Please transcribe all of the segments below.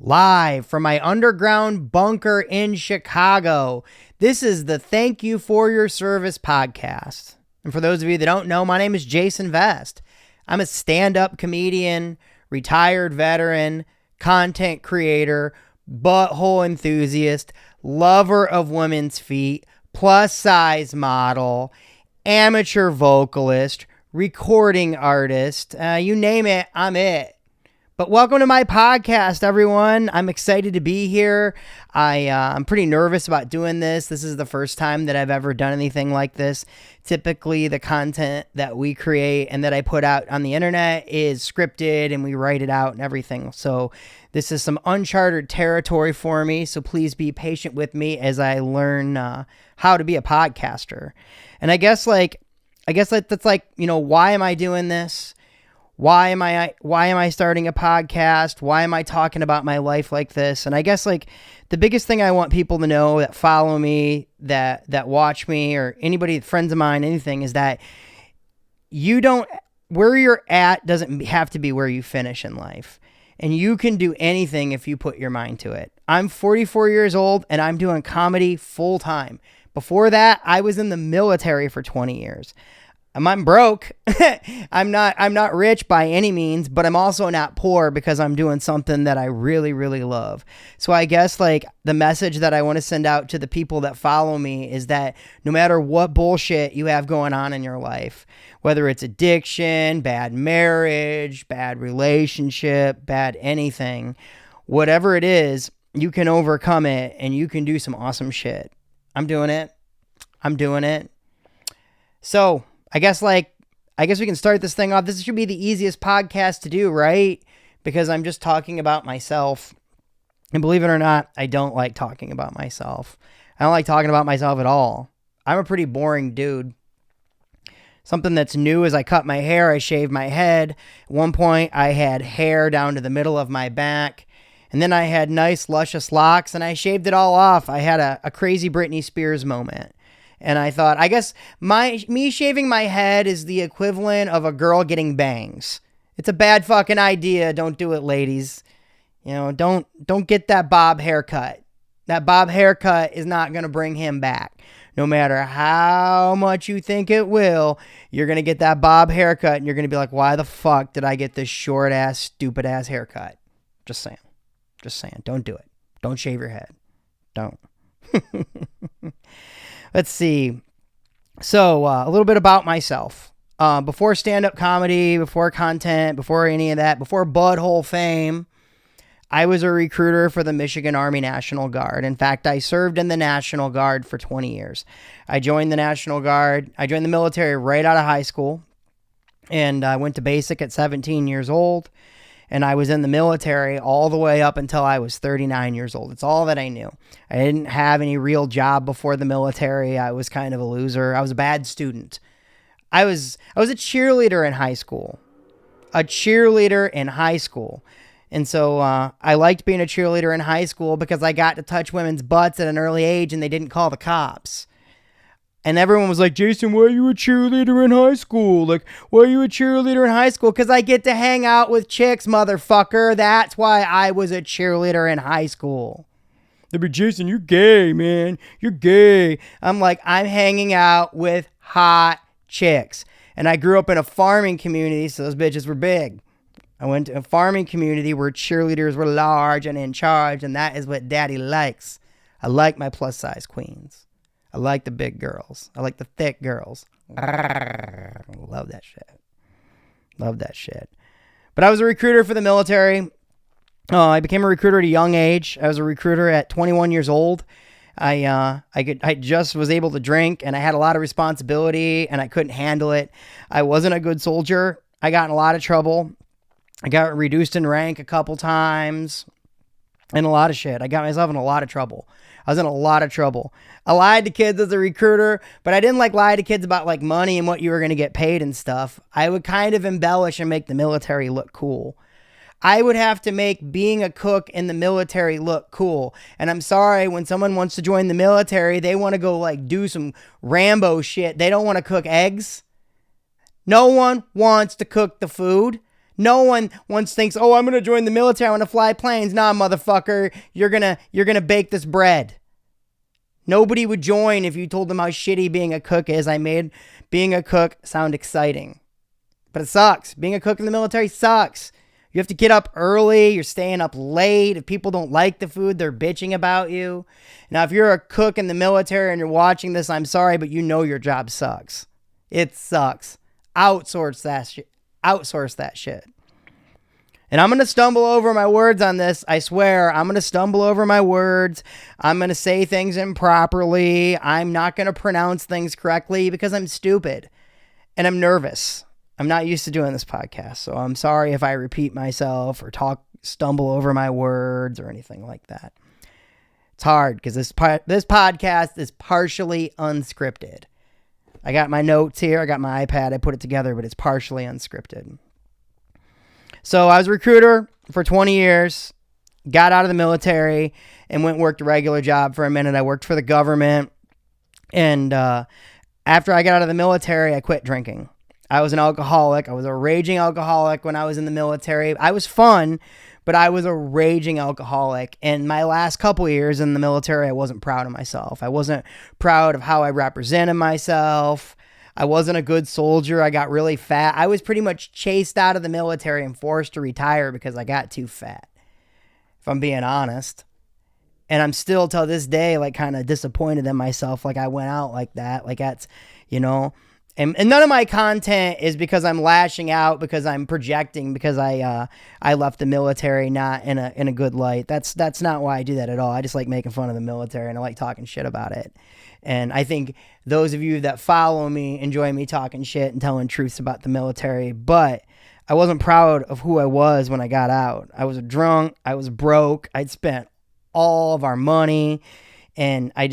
live from my underground bunker in Chicago. This is the Thank You for Your Service podcast. And for those of you that don't know, my name is Jason Vest. I'm a stand-up comedian, retired veteran, content creator, butthole enthusiast, lover of women's feet, plus-size model, amateur vocalist, recording artist. You name it, I'm it. But welcome to my podcast, everyone. I'm excited to be here. I'm pretty nervous about doing this. This is the first time that I've ever done anything like this. Typically, the content that we create and that I put out on the internet is scripted and we write it out and everything. So this is some uncharted territory for me. So please be patient with me as I learn how to be a podcaster. And I guess that's like, why am I doing this? Why am I starting a podcast? Why am I talking about my life like this? And I guess like the biggest thing I want people to know that follow me, that watch me, or anybody, friends of mine, anything, is that where you're at doesn't have to be where you finish in life. And you can do anything if you put your mind to it. I'm 44 years old and I'm doing comedy full time. Before that, I was in the military for 20 years. I'm broke. I'm not rich by any means, but I'm also not poor because I'm doing something that I really, really love. So I guess like the message that I want to send out to the people that follow me is that no matter what bullshit you have going on in your life, whether it's addiction, bad marriage, bad relationship, bad anything, whatever it is, you can overcome it and you can do some awesome shit. I'm doing it. So I guess we can start this thing off. This should be the easiest podcast to do, right? Because I'm just talking about myself. And believe it or not, I don't like talking about myself. I don't like talking about myself at all. I'm a pretty boring dude. Something that's new is I cut my hair, I shaved my head. At one point, I had hair down to the middle of my back. And then I had nice, luscious locks, and I shaved it all off. I had a crazy Britney Spears moment. And I thought, I guess me shaving my head is the equivalent of a girl getting bangs. It's a bad fucking idea. Don't do it, ladies. Don't get that bob haircut. That bob haircut is not going to bring him back. No matter how much you think it will, you're going to get that bob haircut and you're going to be like, why the fuck did I get this short ass, stupid ass haircut? Just saying. Don't do it. Don't shave your head. Don't. Let's see. So a little bit about myself. Before stand-up comedy, before content, before any of that, before butthole fame, I was a recruiter for the Michigan Army National Guard. In fact, I served in the National Guard for 20 years. I joined the National Guard. I joined the military right out of high school. And I went to basic at 17 years old. And I was in the military all the way up until I was 39 years old. It's all that I knew. I didn't have any real job before the military. I was kind of a loser. I was a bad student. I was a cheerleader in high school. And so I liked being a cheerleader in high school because I got to touch women's butts at an early age and they didn't call the cops. And everyone was like, Jason, why are you a cheerleader in high school? Because I get to hang out with chicks, motherfucker. That's why I was a cheerleader in high school. They'd be, Jason, you're gay, man. You're gay. I'm like, I'm hanging out with hot chicks. And I grew up in a farming community, so those bitches were big. I went to a farming community where cheerleaders were large and in charge, and that is what daddy likes. I like my plus-size queens. I like the big girls. I like the thick girls. Love that shit. But I was a recruiter for the military. I became a recruiter at a young age. I was a recruiter at 21 years old. I just was able to drink, and I had a lot of responsibility, and I couldn't handle it. I wasn't a good soldier. I got in a lot of trouble. I got reduced in rank a couple times, and a lot of shit. I got myself in a lot of trouble. I was in a lot of trouble. I lied to kids as a recruiter, but I didn't lie to kids about money and what you were going to get paid and stuff. I would kind of embellish and make the military look cool. I would have to make being a cook in the military look cool. And I'm sorry, when someone wants to join the military, they want to go do some Rambo shit. They don't want to cook eggs. No one wants to cook the food. No one once thinks, oh, I'm going to join the military. I want to fly planes. Nah, motherfucker. You're going to bake this bread. Nobody would join if you told them how shitty being a cook is. I made being a cook sound exciting. But it sucks. Being a cook in the military sucks. You have to get up early. You're staying up late. If people don't like the food, they're bitching about you. Now, if you're a cook in the military and you're watching this, I'm sorry, but you know your job sucks. It sucks. Outsource that shit. Outsource that shit. And I'm going to stumble over my words on this. I swear, I'm going to stumble over my words. I'm going to say things improperly. I'm not going to pronounce things correctly because I'm stupid and I'm nervous. I'm not used to doing this podcast, so I'm sorry if I repeat myself or stumble over my words or anything like that. It's hard because this podcast is partially unscripted. I got my notes here. I got my iPad. I put it together, but it's partially unscripted. So I was a recruiter for 20 years, got out of the military, and went and worked a regular job for a minute. I worked for the government, and after I got out of the military, I quit drinking. I was an alcoholic. I was a raging alcoholic when I was in the military. I was fun, but I was a raging alcoholic. And my last couple years in the military, I wasn't proud of myself. I wasn't proud of how I represented myself. I wasn't a good soldier. I got really fat. I was pretty much chased out of the military and forced to retire because I got too fat, if I'm being honest. And I'm still, till this day, like, kind of disappointed in myself. Like, I went out like that. Like, that's, you know. And none of my content is because I'm lashing out, because I'm projecting, because I left the military not in a good light. That's not why I do that at all. I just like making fun of the military, and I like talking shit about it. And I think those of you that follow me enjoy me talking shit and telling truths about the military. But I wasn't proud of who I was when I got out. I was a drunk. I was broke. I'd spent all of our money, and I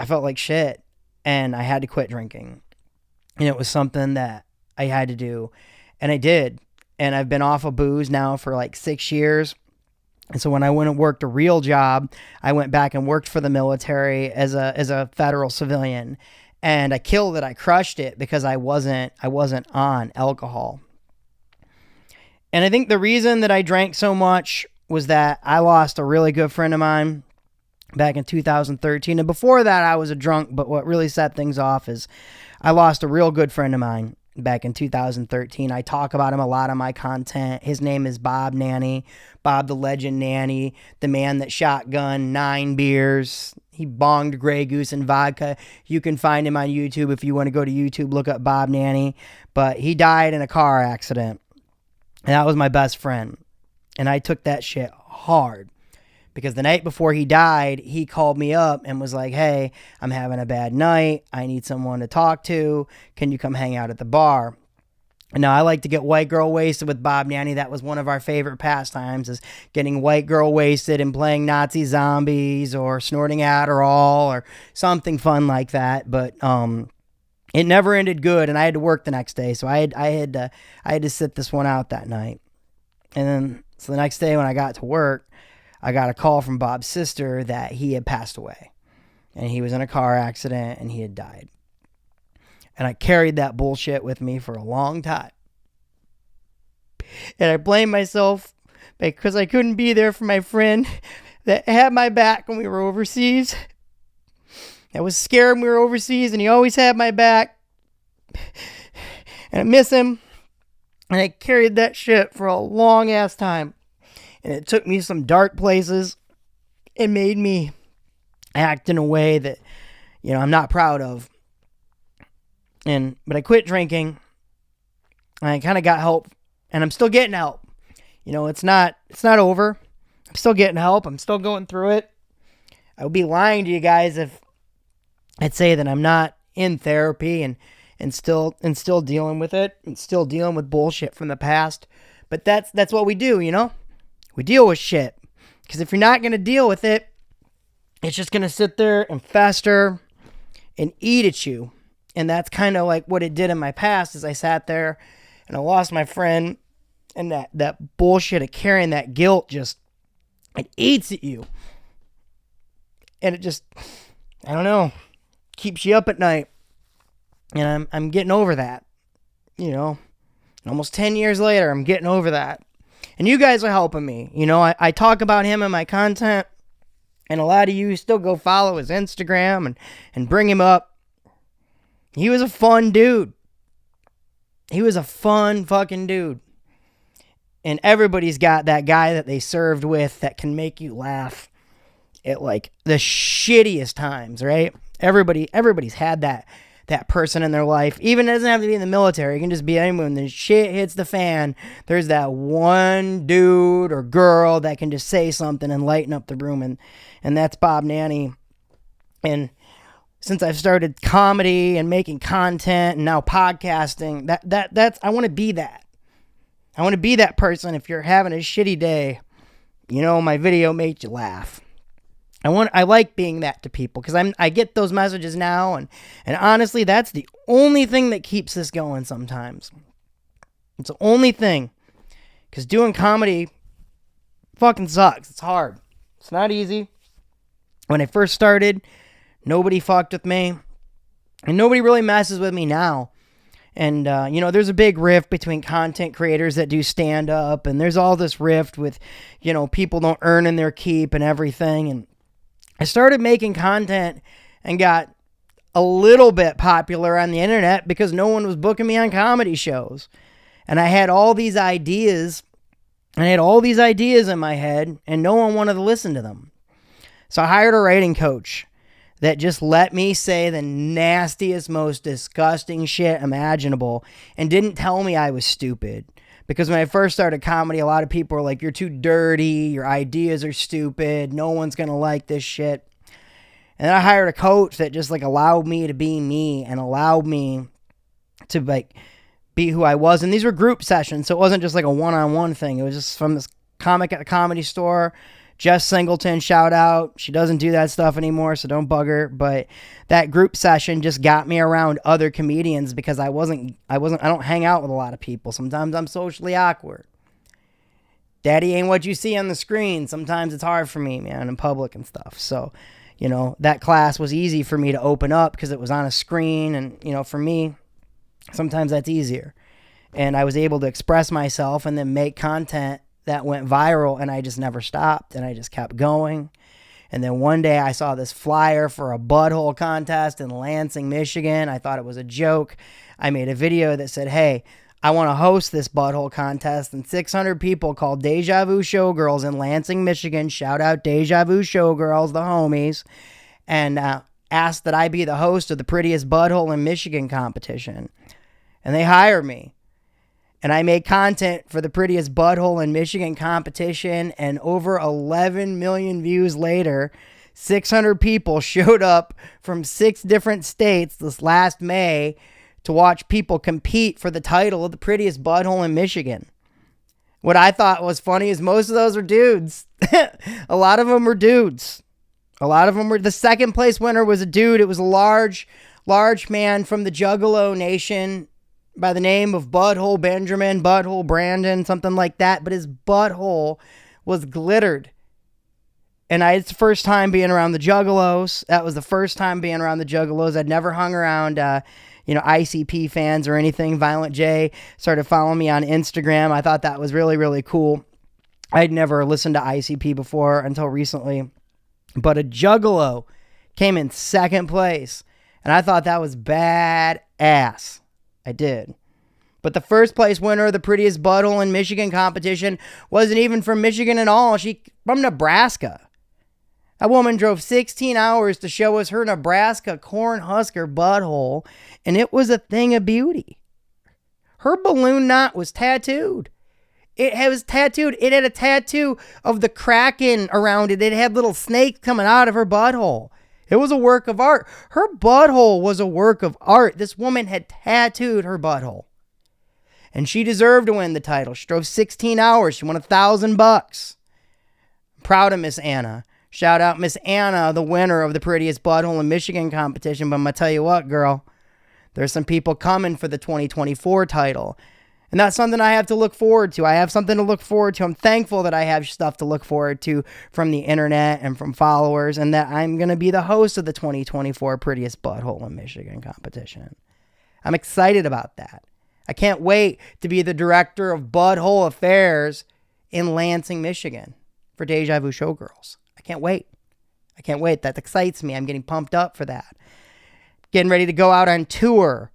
felt like shit, and I had to quit drinking. And it was something that I had to do, and I did. And I've been off of booze now for like 6 years. And so when I went and worked a real job, I went back and worked for the military as a federal civilian, and I killed it. I crushed it because I wasn't on alcohol. And I think the reason that I drank so much was that I lost a really good friend of mine back in 2013. And before that, I was a drunk, but what really set things off is I lost a real good friend of mine back in 2013. I talk about him a lot on my content. His name is Bob Nanny, Bob the Legend Nanny, the man that shotgunned 9 beers. He bonged Grey Goose and vodka. You can find him on YouTube if you want to go to YouTube, look up Bob Nanny. But he died in a car accident, and that was my best friend. And I took that shit hard. Because the night before he died, he called me up and was like, hey, I'm having a bad night. I need someone to talk to. Can you come hang out at the bar? And now, I like to get white girl wasted with Bob Nanny. That was one of our favorite pastimes, is getting white girl wasted and playing Nazi zombies or snorting Adderall or something fun like that. But it never ended good, and I had to work the next day. So I had to sit this one out that night. And then, so the next day when I got to work, I got a call from Bob's sister that he had passed away, and he was in a car accident and he had died. And I carried that bullshit with me for a long time. And I blame myself because I couldn't be there for my friend that had my back when we were overseas. I was scared when we were overseas, and he always had my back. And I miss him. And I carried that shit for a long ass time. And it took me some dark places. It made me act in a way that, you know, I'm not proud of. But I quit drinking. And I kind of got help. And I'm still getting help. You know, it's not over. I'm still getting help. I'm still going through it. I would be lying to you guys if I'd say that I'm not in therapy and still dealing with it, and still dealing with bullshit from the past. But that's what we do, you know? We deal with shit. Because if you're not going to deal with it, it's just going to sit there and fester and eat at you. And that's kind of like what it did in my past, is I sat there and I lost my friend, and that bullshit of carrying that guilt it eats at you. And it just, I don't know, keeps you up at night. And I'm getting over that, you know. Almost 10 years later, I'm getting over that. And you guys are helping me. You know, I talk about him in my content, and a lot of you still go follow his Instagram and bring him up. He was a fun dude. He was a fun fucking dude. And everybody's got that guy that they served with that can make you laugh at like the shittiest times, right? Everybody's had that person in their life. Even it doesn't have to be in the military. It can just be anyone. When the shit hits the fan, there's that one dude or girl that can just say something and lighten up the room. And that's Bob Nanny. And since I've started comedy and making content and now podcasting, that's I want to be that. I want to be that person. If you're having a shitty day, you know, my video made you laugh. I like being that to people because I get those messages now, and honestly, that's the only thing that keeps this going sometimes. It's the only thing, because doing comedy fucking sucks. It's hard. It's not easy. When I first started, nobody fucked with me, and nobody really messes with me now. And, you know, there's a big rift between content creators that do stand-up, and there's all this rift with, you know, people don't earn in their keep and everything. And I started making content and got a little bit popular on the internet because no one was booking me on comedy shows. And I had all these ideas, in my head, and no one wanted to listen to them. So I hired a writing coach that just let me say the nastiest, most disgusting shit imaginable and didn't tell me I was stupid. Because when I first started comedy, a lot of people were like, you're too dirty, your ideas are stupid, no one's going to like this shit. And then I hired a coach that just like allowed me to be me and allowed me to like be who I was. And these were group sessions, so it wasn't just like a one-on-one thing. It was just from this comic at the Comedy Store, Jess Singleton, shout out. She doesn't do that stuff anymore, so don't bug her. But that group session just got me around other comedians because I don't hang out with a lot of people. Sometimes I'm socially awkward. Daddy ain't what you see on the screen. Sometimes it's hard for me, man, in public and stuff. So, you know, that class was easy for me to open up because it was on a screen. And, you know, for me, sometimes that's easier. And I was able to express myself and then make content that went viral, and I just never stopped, and I just kept going. And then one day I saw this flyer for a butthole contest in Lansing, Michigan. I thought it was a joke. I made a video that said, hey, I want to host this butthole contest, and 600 people called Deja Vu Showgirls in Lansing, Michigan. Shout out Deja Vu Showgirls, the homies, and asked that I be the host of the prettiest butthole in Michigan competition. And they hired me. And I made content for the prettiest butthole in Michigan competition, and over 11 million views later, 600 people showed up from 6 different states this last May to watch people compete for the title of the prettiest butthole in Michigan. What I thought was funny is most of those were dudes. A lot of them were dudes. The second place winner was a dude. It was a large man from the Juggalo Nation by the name of Butthole Benjamin, Butthole Brandon, something like that. But his butthole was glittered. And it's the first time being around the Juggalos. That was the first time being around the Juggalos. I'd never hung around, ICP fans or anything. Violent J started following me on Instagram. I thought that was really, really cool. I'd never listened to ICP before until recently. But a Juggalo came in second place. And I thought that was badass. I did. But the first place winner of the prettiest butthole in Michigan competition wasn't even from Michigan at all. She from Nebraska. That woman drove 16 hours to show us her Nebraska Cornhusker butthole, and it was a thing of beauty. Her balloon knot was tattooed. It was tattooed. It had a tattoo of the Kraken around it. It had little snakes coming out of her butthole. It was a work of art. Her butthole was a work of art. This woman had tattooed her butthole. And she deserved to win the title. She drove 16 hours. She won $1,000. I'm proud of Miss Anna. Shout out Miss Anna, the winner of the prettiest butthole in Michigan competition. But I'm going to tell you what, girl. There's some people coming for the 2024 title. And that's something I have to look forward to. I have something to look forward to. I'm thankful that I have stuff to look forward to from the internet and from followers, and that I'm going to be the host of the 2024 Prettiest Butthole in Michigan competition. I'm excited about that. I can't wait to be the director of Butthole Affairs in Lansing, Michigan for Deja Vu Showgirls. I can't wait. I can't wait. That excites me. I'm getting pumped up for that. Getting ready to go out on tour.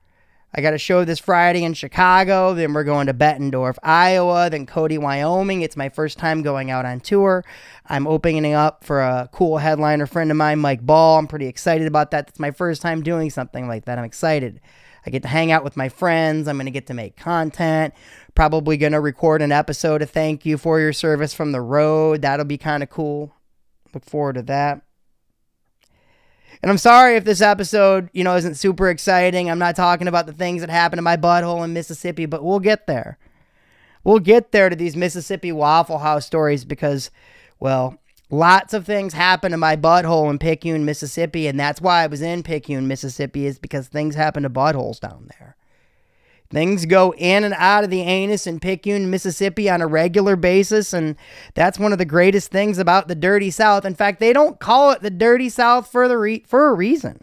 I got a show this Friday in Chicago. Then we're going to Bettendorf, Iowa. Then Cody, Wyoming. It's my first time going out on tour. I'm opening up for a cool headliner friend of mine, Mike Ball. I'm pretty excited about that. It's my first time doing something like that. I'm excited. I get to hang out with my friends. I'm going to get to make content. Probably going to record an episode of Thank You for Your Service from the road. That'll be kind of cool. Look forward to that. And I'm sorry if this episode, isn't super exciting. I'm not talking about the things that happened in my butthole in Mississippi, but we'll get there. We'll get there to these Mississippi Waffle House stories because, well, lots of things happened in my butthole in Picayune, Mississippi, and that's why I was in Picayune, Mississippi, is because things happen to buttholes down there. Things go in and out of the anus in Picayune, Mississippi on a regular basis, and that's one of the greatest things about the Dirty South. In fact, they don't call it the Dirty South for a reason.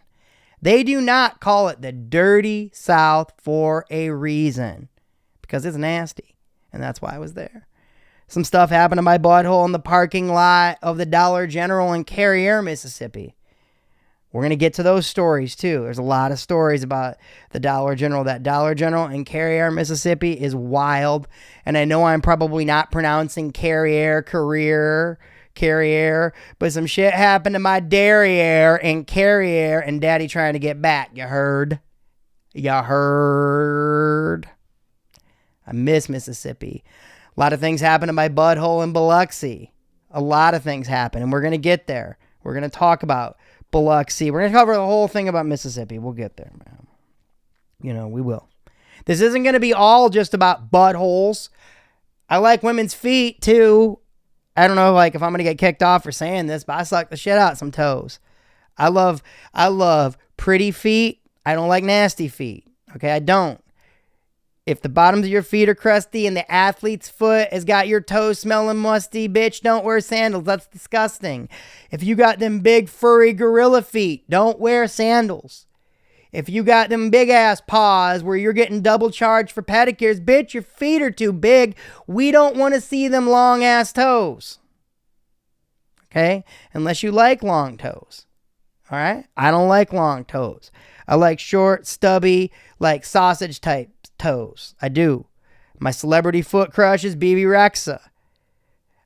They do not call it the Dirty South for a reason, because it's nasty, and that's why I was there. Some stuff happened to my butthole in the parking lot of the Dollar General in Carriere, Mississippi. We're going to get to those stories, too. There's a lot of stories about the Dollar General. That Dollar General in Carriere, Mississippi is wild. And I know I'm probably not pronouncing Carriere, but some shit happened to my derriere in Carriere, and Daddy trying to get back. You heard? I miss Mississippi. A lot of things happened to my butthole in Biloxi. A lot of things happened, and we're going to get there. We're going to talk about Biloxi. We're going to cover the whole thing about Mississippi. We'll get there, man. We will. This isn't going to be all just about buttholes. I like women's feet, too. I don't know, if I'm going to get kicked off for saying this, but I suck the shit out some toes. I love pretty feet. I don't like nasty feet. Okay, I don't. If the bottoms of your feet are crusty and the athlete's foot has got your toes smelling musty, bitch, don't wear sandals. That's disgusting. If you got them big furry gorilla feet, don't wear sandals. If you got them big ass paws where you're getting double charged for pedicures, bitch, your feet are too big. We don't want to see them long ass toes. Okay? Unless you like long toes. All right? I don't like long toes. I like short, stubby, like sausage type toes. I do. My celebrity foot crush is Bebe Rexha.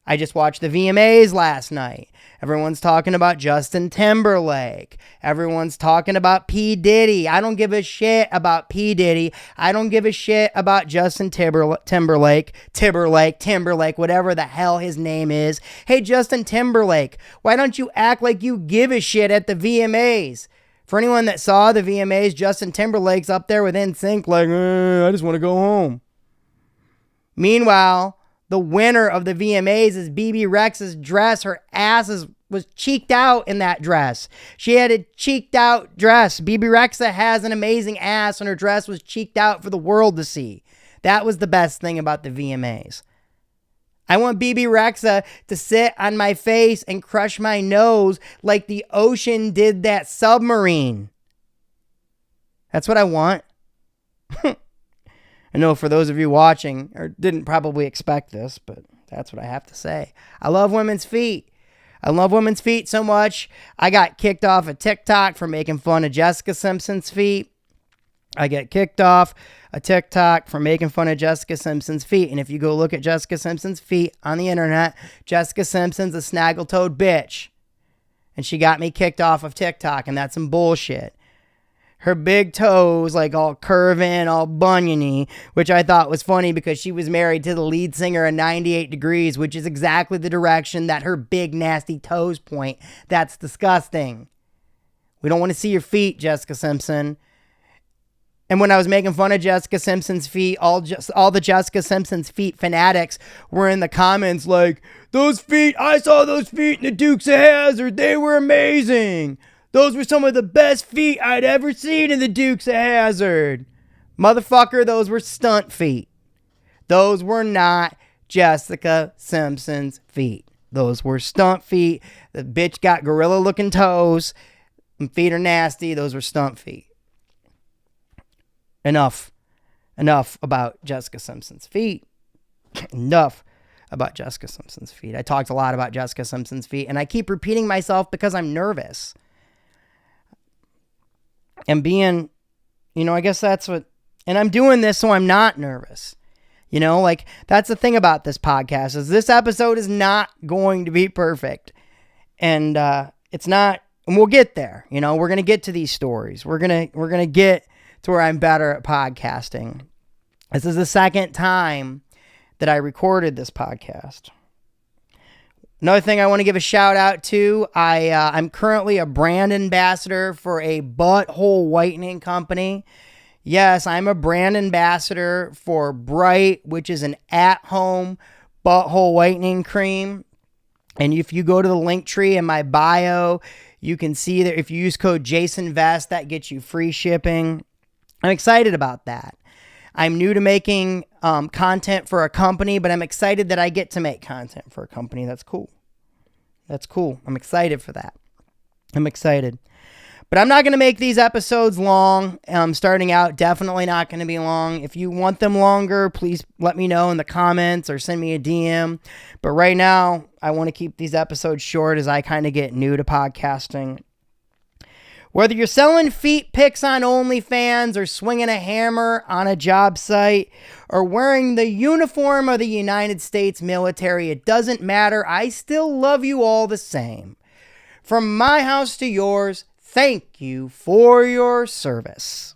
I just watched the VMAs last night. Everyone's talking about Justin Timberlake. Everyone's talking about P. Diddy. I don't give a shit about P. Diddy. I don't give a shit about Justin Timberlake, whatever the hell his name is. Hey, Justin Timberlake, why don't you act like you give a shit at the VMAs? For anyone that saw the VMAs, Justin Timberlake's up there with NSYNC like, I just want to go home. Meanwhile, the winner of the VMAs is Bebe Rexha's dress. Her ass was cheeked out in that dress. She had a cheeked out dress. Bebe Rexha has an amazing ass, and her dress was cheeked out for the world to see. That was the best thing about the VMAs. I want Bebe Rexha to sit on my face and crush my nose like the ocean did that submarine. That's what I want. I know for those of you watching, or didn't probably expect this, but that's what I have to say. I love women's feet. I love women's feet so much. I got kicked off of TikTok for making fun of Jessica Simpson's feet. I get kicked off a TikTok for making fun of Jessica Simpson's feet. And if you go look at Jessica Simpson's feet on the internet, Jessica Simpson's a snaggle-toed bitch. And she got me kicked off of TikTok, and that's some bullshit. Her big toes, all curving, all buniony, which I thought was funny because she was married to the lead singer of 98 Degrees, which is exactly the direction that her big, nasty toes point. That's disgusting. We don't want to see your feet, Jessica Simpson. And when I was making fun of Jessica Simpson's feet, all the Jessica Simpson's feet fanatics were in the comments like, those feet, I saw those feet in the Dukes of Hazzard. They were amazing. Those were some of the best feet I'd ever seen in the Dukes of Hazzard. Motherfucker, those were stunt feet. Those were not Jessica Simpson's feet. Those were stunt feet. The bitch got gorilla looking toes. And feet are nasty. Those were stunt feet. Enough enough about Jessica Simpson's feet. Enough about Jessica Simpson's feet. I talked a lot about Jessica Simpson's feet, and I keep repeating myself because I'm nervous. And being, I guess that's what, and I'm doing this so I'm not nervous. Like, that's the thing about this podcast, is this episode is not going to be perfect. And it's not, and we'll get there. We're going to get to these stories. We're going to get to where I'm better at podcasting. This is the second time that I recorded this podcast. Another thing I want to give a shout out to, I'm currently a brand ambassador for a butthole whitening company. Yes, I'm a brand ambassador for Bright, which is an at-home butthole whitening cream. And if you go to the link tree in my bio, you can see that if you use code JasonVest, that gets you free shipping. I'm excited about that. I'm new to making content for a company, but I'm excited that I get to make content for a company. That's cool. That's cool. I'm excited for that. I'm excited. But I'm not going to make these episodes long. Starting out, definitely not going to be long. If you want them longer, please let me know in the comments or send me a DM. But right now, I want to keep these episodes short as I kind of get new to podcasting. Whether you're selling feet pics on OnlyFans or swinging a hammer on a job site or wearing the uniform of the United States military, it doesn't matter. I still love you all the same. From my house to yours, thank you for your service.